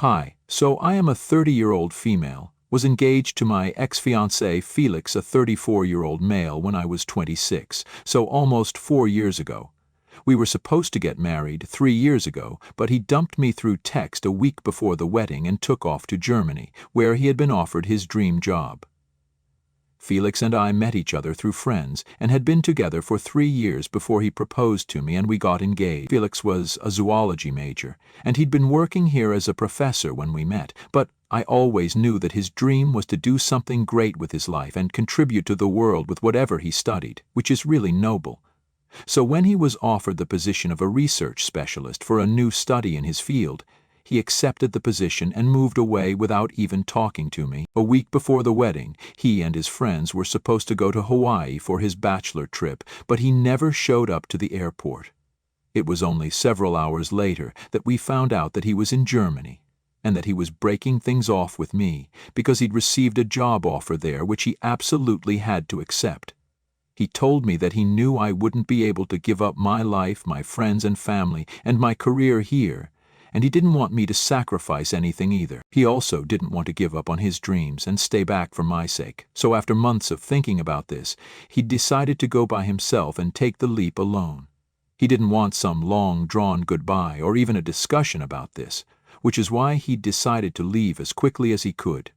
Hi, so I am a 30-year-old female, was engaged to my ex-fiancé Felix, a 34-year-old male, when I was 26, so almost 4 years ago. We were supposed to get married 3 years ago, but he dumped me through text a week before the wedding and took off to Germany, where he had been offered his dream job. Felix and I met each other through friends and had been together for 3 years before he proposed to me and we got engaged. Felix was a zoology major, and he'd been working here as a professor when we met, but I always knew that his dream was to do something great with his life and contribute to the world with whatever he studied, which is really noble. So when he was offered the position of a research specialist for a new study in his field, he accepted the position and moved away without even talking to me. A week before the wedding, he and his friends were supposed to go to Hawaii for his bachelor trip, but he never showed up to the airport. It was only several hours later that we found out that he was in Germany, and that he was breaking things off with me because he'd received a job offer there which he absolutely had to accept. He told me that he knew I wouldn't be able to give up my life, my friends and family, and my career here, and he didn't want me to sacrifice anything either. He also didn't want to give up on his dreams and stay back for my sake. So after months of thinking about this, he decided to go by himself and take the leap alone. He didn't want some long-drawn goodbye or even a discussion about this, which is why he decided to leave as quickly as he could.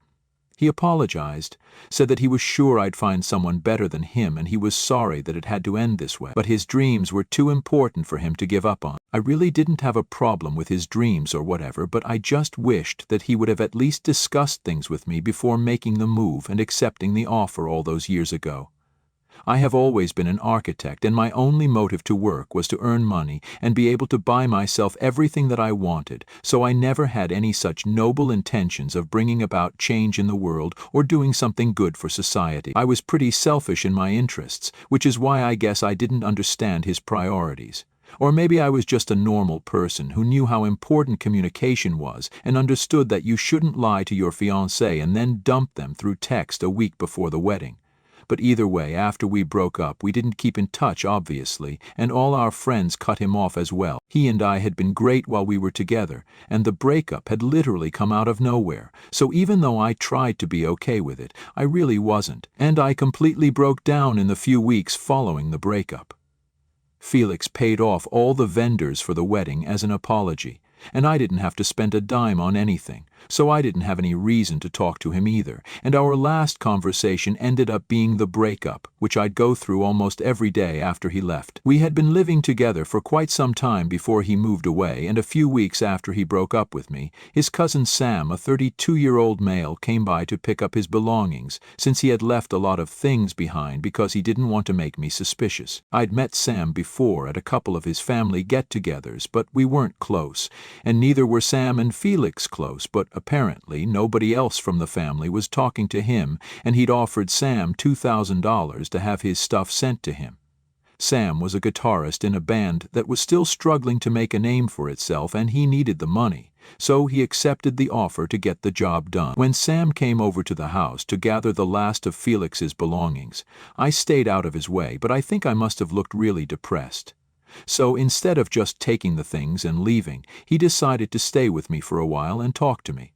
He apologized, said that he was sure I'd find someone better than him and he was sorry that it had to end this way, but his dreams were too important for him to give up on. I really didn't have a problem with his dreams or whatever, but I just wished that he would have at least discussed things with me before making the move and accepting the offer all those years ago. I have always been an architect, and my only motive to work was to earn money and be able to buy myself everything that I wanted, so I never had any such noble intentions of bringing about change in the world or doing something good for society. I was pretty selfish in my interests, which is why I guess I didn't understand his priorities. Or maybe I was just a normal person who knew how important communication was and understood that you shouldn't lie to your fiancé and then dump them through text a week before the wedding. But either way, after we broke up, we didn't keep in touch, obviously, and all our friends cut him off as well. He and I had been great while we were together, and the breakup had literally come out of nowhere. So even though I tried to be okay with it, I really wasn't, and I completely broke down in the few weeks following the breakup. Felix paid off all the vendors for the wedding as an apology, and I didn't have to spend a dime on anything, so I didn't have any reason to talk to him either, and our last conversation ended up being the breakup, which I'd go through almost every day after he left. We had been living together for quite some time before he moved away, and a few weeks after he broke up with me, his cousin Sam, a 32-year-old male, came by to pick up his belongings, since he had left a lot of things behind because he didn't want to make me suspicious. I'd met Sam before at a couple of his family get-togethers, but we weren't close, and neither were Sam and Felix close, but apparently nobody else from the family was talking to him, and he'd offered Sam $2,000 to have his stuff sent to him. Sam was a guitarist in a band that was still struggling to make a name for itself, and he needed the money, so he accepted the offer to get the job done. When Sam came over to the house to gather the last of Felix's belongings, I stayed out of his way, but I think I must have looked really depressed. So instead of just taking the things and leaving, he decided to stay with me for a while and talk to me.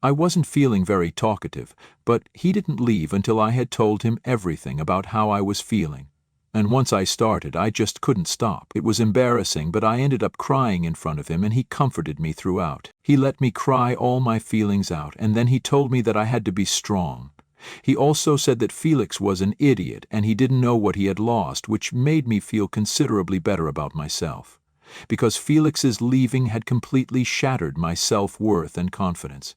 I wasn't feeling very talkative, but he didn't leave until I had told him everything about how I was feeling. And once I started, I just couldn't stop. It was embarrassing, but I ended up crying in front of him, and he comforted me throughout. He let me cry all my feelings out, and then he told me that I had to be strong. He also said that Felix was an idiot and he didn't know what he had lost, which made me feel considerably better about myself, because Felix's leaving had completely shattered my self-worth and confidence.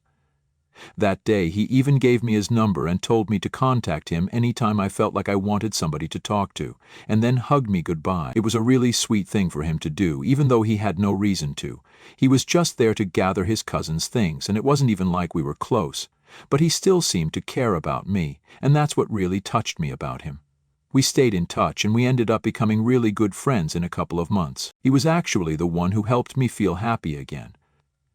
That day he even gave me his number and told me to contact him anytime I felt like I wanted somebody to talk to, and then hugged me goodbye. It was a really sweet thing for him to do, even though he had no reason to. He was just there to gather his cousin's things, and it wasn't even like we were close. But he still seemed to care about me, and that's what really touched me about him. We stayed in touch, and we ended up becoming really good friends in a couple of months. He was actually the one who helped me feel happy again.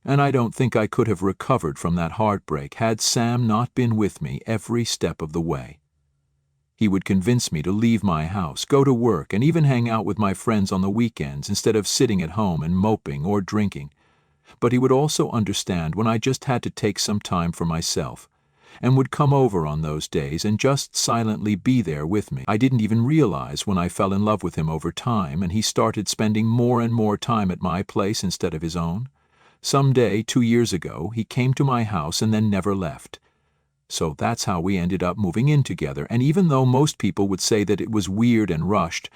And I don't think I could have recovered from that heartbreak had Sam not been with me every step of the way. He would convince me to leave my house, go to work, and even hang out with my friends on the weekends instead of sitting at home and moping or drinking. But he would also understand when I just had to take some time for myself, and would come over on those days and just silently be there with me. I didn't even realize when I fell in love with him over time and he started spending more and more time at my place instead of his own. Someday, 2 years ago, he came to my house and then never left. So that's how we ended up moving in together, and even though most people would say that it was weird and rushed,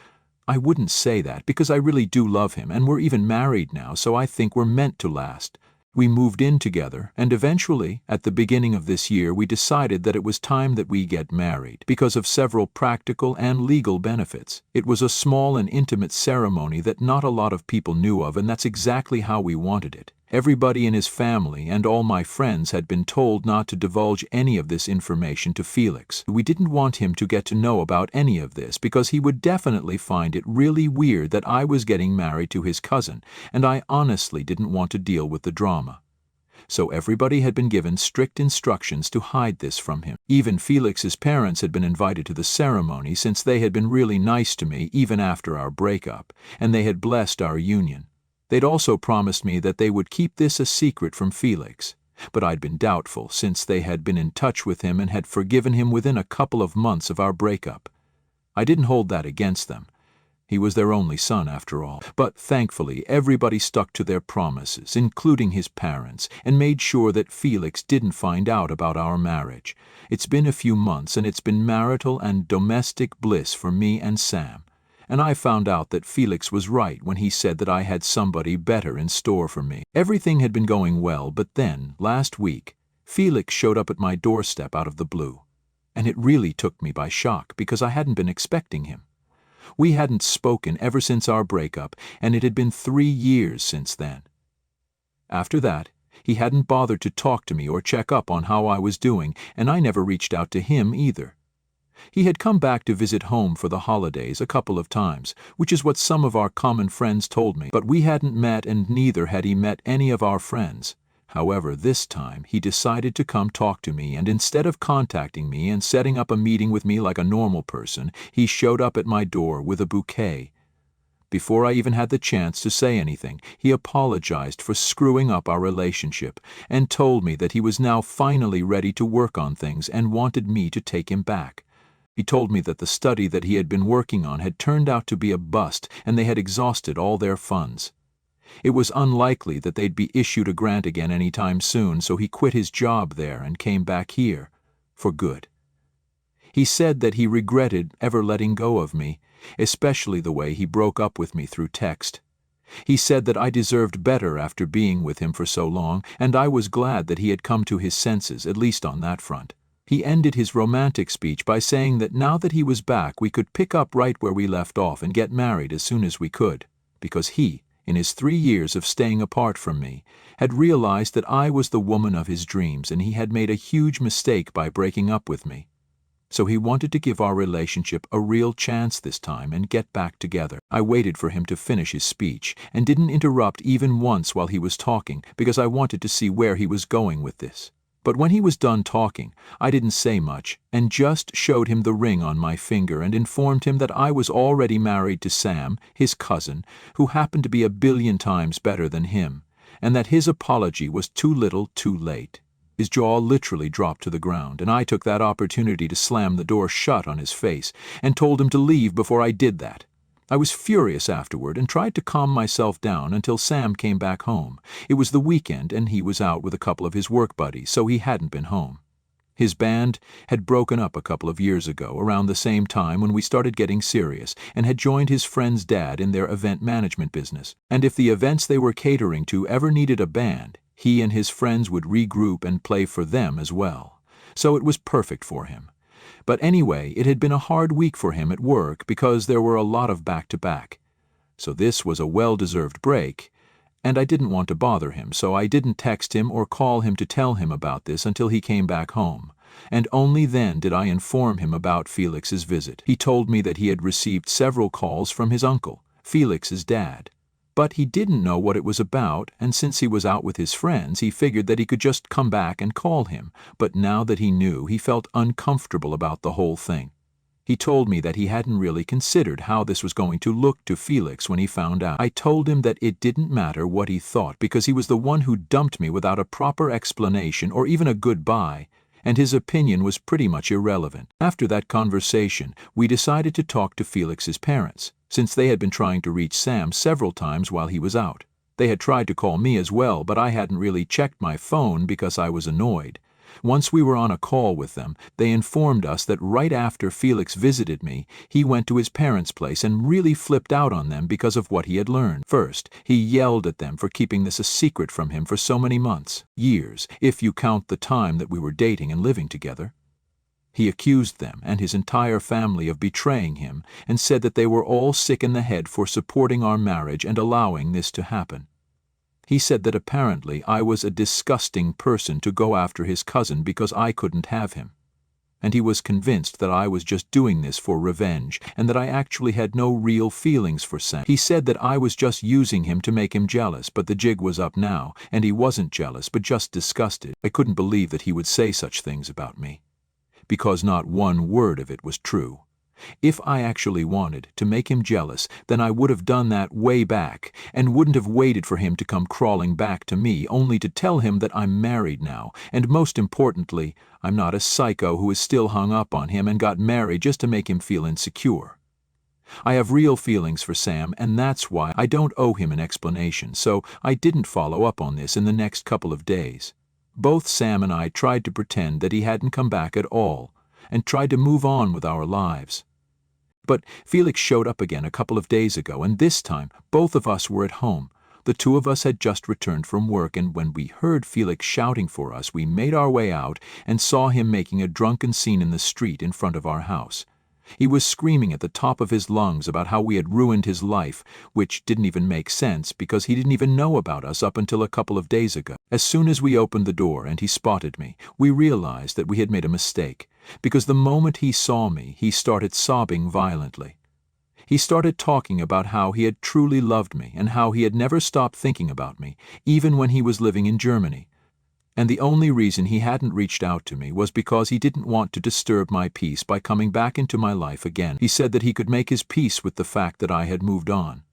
I wouldn't say that because I really do love him, and we're even married now, so I think we're meant to last. We moved in together, and eventually, at the beginning of this year, we decided that it was time that we get married, because of several practical and legal benefits. It was a small and intimate ceremony that not a lot of people knew of, and that's exactly how we wanted it. Everybody in his family and all my friends had been told not to divulge any of this information to Felix. We didn't want him to get to know about any of this because he would definitely find it really weird that I was getting married to his cousin, and I honestly didn't want to deal with the drama. So everybody had been given strict instructions to hide this from him. Even Felix's parents had been invited to the ceremony since they had been really nice to me even after our breakup, and they had blessed our union. They'd also promised me that they would keep this a secret from Felix, but I'd been doubtful since they had been in touch with him and had forgiven him within a couple of months of our breakup. I didn't hold that against them. He was their only son after all. But thankfully, everybody stuck to their promises, including his parents, and made sure that Felix didn't find out about our marriage. It's been a few months and it's been marital and domestic bliss for me and Sam. And I found out that Felix was right when he said that I had somebody better in store for me. Everything had been going well, but then, last week, Felix showed up at my doorstep out of the blue. And it really took me by shock because I hadn't been expecting him. We hadn't spoken ever since our breakup, and it had been 3 years since then. After that, he hadn't bothered to talk to me or check up on how I was doing, and I never reached out to him either. He had come back to visit home for the holidays a couple of times, which is what some of our common friends told me, but we hadn't met and neither had he met any of our friends. However, this time he decided to come talk to me, and instead of contacting me and setting up a meeting with me like a normal person, he showed up at my door with a bouquet. Before I even had the chance to say anything, he apologized for screwing up our relationship and told me that he was now finally ready to work on things and wanted me to take him back. He told me that the study that he had been working on had turned out to be a bust and they had exhausted all their funds. It was unlikely that they'd be issued a grant again anytime soon, so he quit his job there and came back here, for good. He said that he regretted ever letting go of me, especially the way he broke up with me through text. He said that I deserved better after being with him for so long, and I was glad that he had come to his senses, at least on that front. He ended his romantic speech by saying that now that he was back we could pick up right where we left off and get married as soon as we could, because he, in his 3 years of staying apart from me, had realized that I was the woman of his dreams and he had made a huge mistake by breaking up with me. So he wanted to give our relationship a real chance this time and get back together. I waited for him to finish his speech and didn't interrupt even once while he was talking because I wanted to see where he was going with this. But when he was done talking, I didn't say much and just showed him the ring on my finger and informed him that I was already married to Sam, his cousin, who happened to be 1,000,000,000 times better than him, and that his apology was too little too late. His jaw literally dropped to the ground, and I took that opportunity to slam the door shut on his face and told him to leave before I did that. I was furious afterward and tried to calm myself down until Sam came back home. It was the weekend and he was out with a couple of his work buddies, so he hadn't been home. His band had broken up a couple of years ago, around the same time when we started getting serious, and had joined his friend's dad in their event management business. And if the events they were catering to ever needed a band, he and his friends would regroup and play for them as well. So it was perfect for him. But anyway, it had been a hard week for him at work because there were a lot of back-to-back. So this was a well-deserved break, and I didn't want to bother him, so I didn't text him or call him to tell him about this until he came back home. And only then did I inform him about Felix's visit. He told me that he had received several calls from his uncle, Felix's dad. But he didn't know what it was about, and since he was out with his friends, he figured that he could just come back and call him. But now that he knew, he felt uncomfortable about the whole thing. He told me that he hadn't really considered how this was going to look to Felix when he found out. I told him that it didn't matter what he thought because he was the one who dumped me without a proper explanation or even a goodbye, and his opinion was pretty much irrelevant. After that conversation, we decided to talk to Felix's parents, since they had been trying to reach Sam several times while he was out. They had tried to call me as well, but I hadn't really checked my phone because I was annoyed. Once we were on a call with them, they informed us that right after Felix visited me, he went to his parents' place and really flipped out on them because of what he had learned. First, he yelled at them for keeping this a secret from him for so many months, years, if you count the time that we were dating and living together. He accused them and his entire family of betraying him and said that they were all sick in the head for supporting our marriage and allowing this to happen. He said that apparently I was a disgusting person to go after his cousin because I couldn't have him. And he was convinced that I was just doing this for revenge and that I actually had no real feelings for Sam. He said that I was just using him to make him jealous, but the jig was up now, and he wasn't jealous but just disgusted. I couldn't believe that he would say such things about me, because not one word of it was true. If I actually wanted to make him jealous, then I would have done that way back and wouldn't have waited for him to come crawling back to me only to tell him that I'm married now, and most importantly, I'm not a psycho who is still hung up on him and got married just to make him feel insecure. I have real feelings for Sam, and that's why I don't owe him an explanation, so I didn't follow up on this in the next couple of days. Both Sam and I tried to pretend that he hadn't come back at all, and tried to move on with our lives. But Felix showed up again a couple of days ago, and this time both of us were at home. The two of us had just returned from work, and when we heard Felix shouting for us, we made our way out and saw him making a drunken scene in the street in front of our house. He was screaming at the top of his lungs about how we had ruined his life, which didn't even make sense because he didn't even know about us up until a couple of days ago. As soon as we opened the door and he spotted me, we realized that we had made a mistake, because the moment he saw me, he started sobbing violently. He started talking about how he had truly loved me and how he had never stopped thinking about me, even when he was living in Germany. And the only reason he hadn't reached out to me was because he didn't want to disturb my peace by coming back into my life again. He said that he could make his peace with the fact that I had moved on.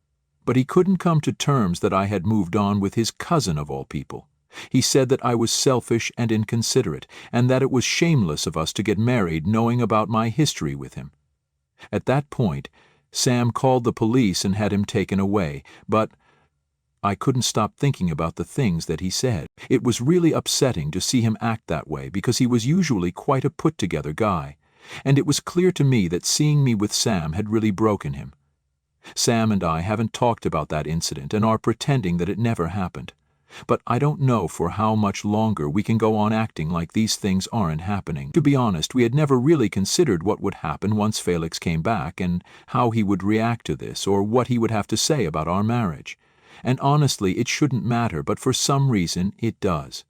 But he couldn't come to terms that I had moved on with his cousin of all people. He said that I was selfish and inconsiderate, and that it was shameless of us to get married knowing about my history with him. At that point, Sam called the police and had him taken away, but I couldn't stop thinking about the things that he said. It was really upsetting to see him act that way because he was usually quite a put-together guy, and it was clear to me that seeing me with Sam had really broken him. Sam and I haven't talked about that incident and are pretending that it never happened. But I don't know for how much longer we can go on acting like these things aren't happening. To be honest, we had never really considered what would happen once Felix came back and how he would react to this or what he would have to say about our marriage. And honestly, it shouldn't matter, but for some reason it does.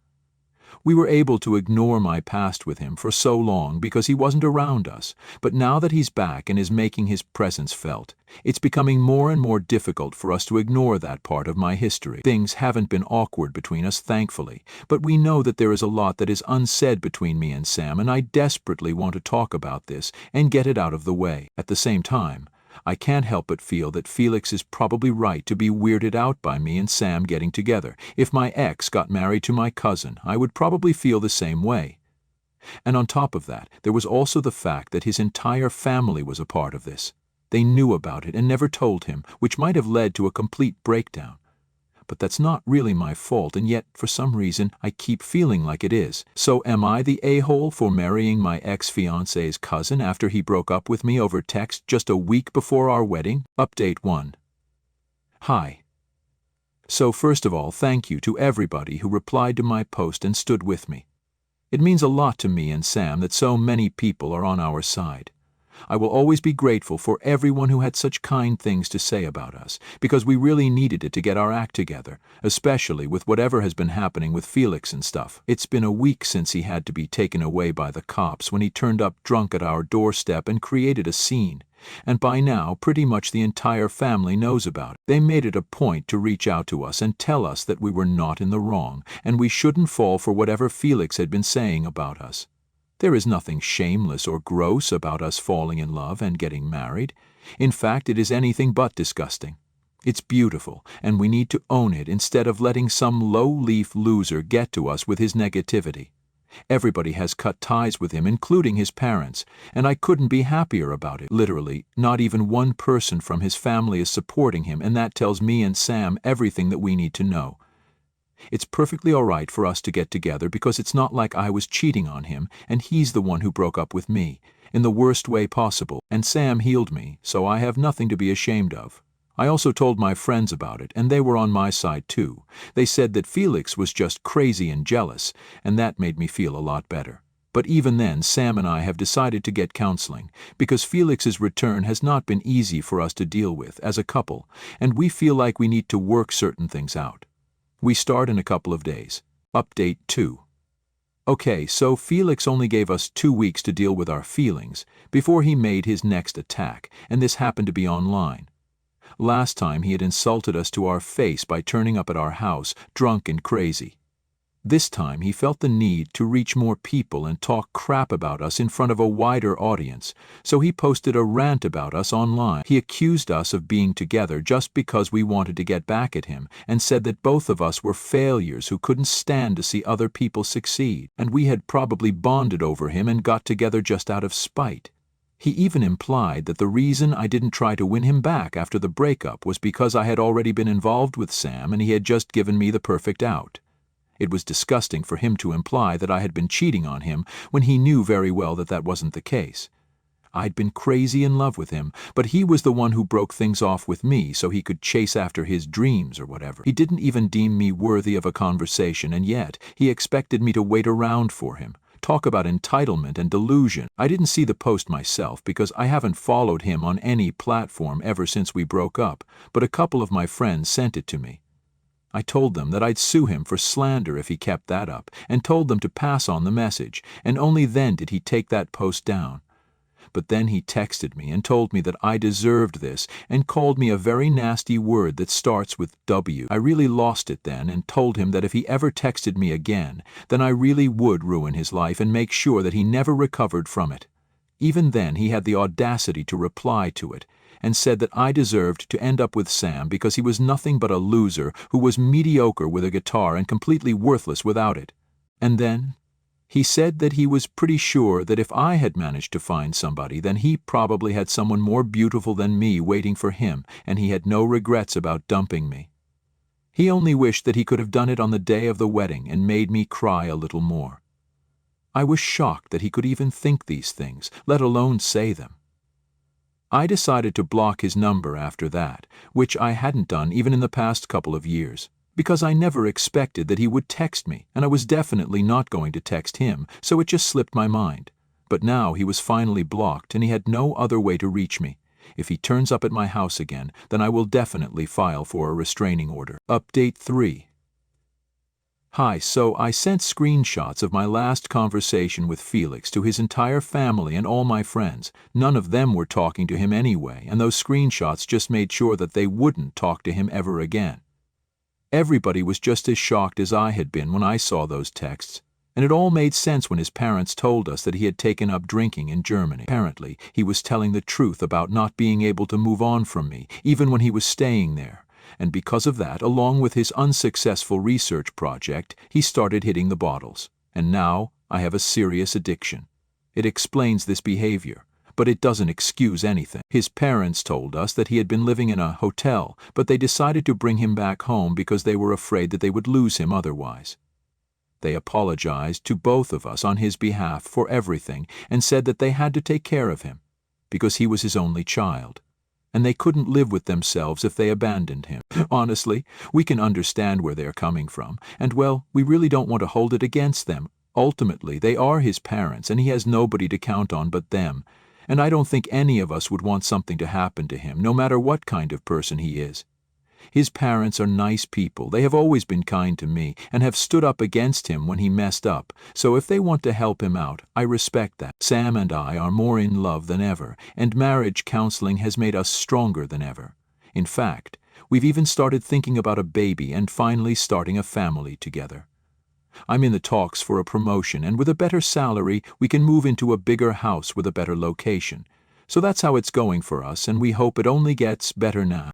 We were able to ignore my past with him for so long because he wasn't around us, but now that he's back and is making his presence felt, it's becoming more and more difficult for us to ignore that part of my history. Things haven't been awkward between us, thankfully, but we know that there is a lot that is unsaid between me and Sam, and I desperately want to talk about this and get it out of the way. At the same time, I can't help but feel that Felix is probably right to be weirded out by me and Sam getting together. If my ex got married to my cousin, I would probably feel the same way. And on top of that, there was also the fact that his entire family was a part of this. They knew about it and never told him, which might have led to a complete breakdown. But that's not really my fault, and yet, for some reason, I keep feeling like it is. So am I the a-hole for marrying my ex-fiancé's cousin after he broke up with me over text just a week before our wedding? Update 1. Hi. So first of all, thank you to everybody who replied to my post and stood with me. It means a lot to me and Sam that so many people are on our side. I will always be grateful for everyone who had such kind things to say about us, because we really needed it to get our act together, especially with whatever has been happening with Felix and stuff. It's been a week since he had to be taken away by the cops when he turned up drunk at our doorstep and created a scene. And by now, pretty much the entire family knows about it. They made it a point to reach out to us and tell us that we were not in the wrong, and we shouldn't fall for whatever Felix had been saying about us. There is nothing shameless or gross about us falling in love and getting married. In fact, it is anything but disgusting. It's beautiful, and we need to own it instead of letting some low-leaf loser get to us with his negativity. Everybody has cut ties with him, including his parents, and I couldn't be happier about it. Literally, not even one person from his family is supporting him, and that tells me and Sam everything that we need to know. It's perfectly all right for us to get together because it's not like I was cheating on him, and he's the one who broke up with me, in the worst way possible, and Sam healed me, so I have nothing to be ashamed of. I also told my friends about it, and they were on my side too. They said that Felix was just crazy and jealous, and that made me feel a lot better. But even then, Sam and I have decided to get counseling, because Felix's return has not been easy for us to deal with as a couple, and we feel like we need to work certain things out. We start in a couple of days. Update 2. Okay, so Felix only gave us 2 weeks to deal with our feelings before he made his next attack, and this happened to be online. Last time he had insulted us to our face by turning up at our house, drunk and crazy. This time he felt the need to reach more people and talk crap about us in front of a wider audience, so he posted a rant about us online. He accused us of being together just because we wanted to get back at him, and said that both of us were failures who couldn't stand to see other people succeed, and we had probably bonded over him and got together just out of spite. He even implied that the reason I didn't try to win him back after the breakup was because I had already been involved with Sam and he had just given me the perfect out. It was disgusting for him to imply that I had been cheating on him when he knew very well that that wasn't the case. I'd been crazy in love with him, but he was the one who broke things off with me so he could chase after his dreams or whatever. He didn't even deem me worthy of a conversation, and yet he expected me to wait around for him. Talk about entitlement and delusion. I didn't see the post myself because I haven't followed him on any platform ever since we broke up, but a couple of my friends sent it to me. I told them that I'd sue him for slander if he kept that up, and told them to pass on the message, and only then did he take that post down. But then he texted me and told me that I deserved this and called me a very nasty word that starts with W. I really lost it then and told him that if he ever texted me again, then I really would ruin his life and make sure that he never recovered from it. Even then he had the audacity to reply to it and said that I deserved to end up with Sam because he was nothing but a loser who was mediocre with a guitar and completely worthless without it. And then he said that he was pretty sure that if I had managed to find somebody, then he probably had someone more beautiful than me waiting for him, and he had no regrets about dumping me. He only wished that he could have done it on the day of the wedding and made me cry a little more. I was shocked that he could even think these things, let alone say them. I decided to block his number after that, which I hadn't done even in the past couple of years, because I never expected that he would text me, and I was definitely not going to text him, so it just slipped my mind. But now he was finally blocked and he had no other way to reach me. If he turns up at my house again, then I will definitely file for a restraining order. Update 3. Hi, so I sent screenshots of my last conversation with Felix to his entire family and all my friends. None of them were talking to him anyway, and those screenshots just made sure that they wouldn't talk to him ever again. Everybody was just as shocked as I had been when I saw those texts, and it all made sense when his parents told us that he had taken up drinking in Germany. Apparently, he was telling the truth about not being able to move on from me, even when he was staying there. And because of that, along with his unsuccessful research project, he started hitting the bottles. And now I have a serious addiction. It explains this behavior, but it doesn't excuse anything. His parents told us that he had been living in a hotel, but they decided to bring him back home because they were afraid that they would lose him otherwise. They apologized to both of us on his behalf for everything and said that they had to take care of him because he was his only child, and they couldn't live with themselves if they abandoned him. Honestly, we can understand where they're coming from, and well, we really don't want to hold it against them. Ultimately, they are his parents, and he has nobody to count on but them, and I don't think any of us would want something to happen to him, no matter what kind of person he is. His parents are nice people. They have always been kind to me and have stood up against him when he messed up, so if they want to help him out, I respect that. Sam and I are more in love than ever, and marriage counseling has made us stronger than ever. In fact, we've even started thinking about a baby and finally starting a family together. I'm in the talks for a promotion, and with a better salary, we can move into a bigger house with a better location. So that's how it's going for us, and we hope it only gets better now.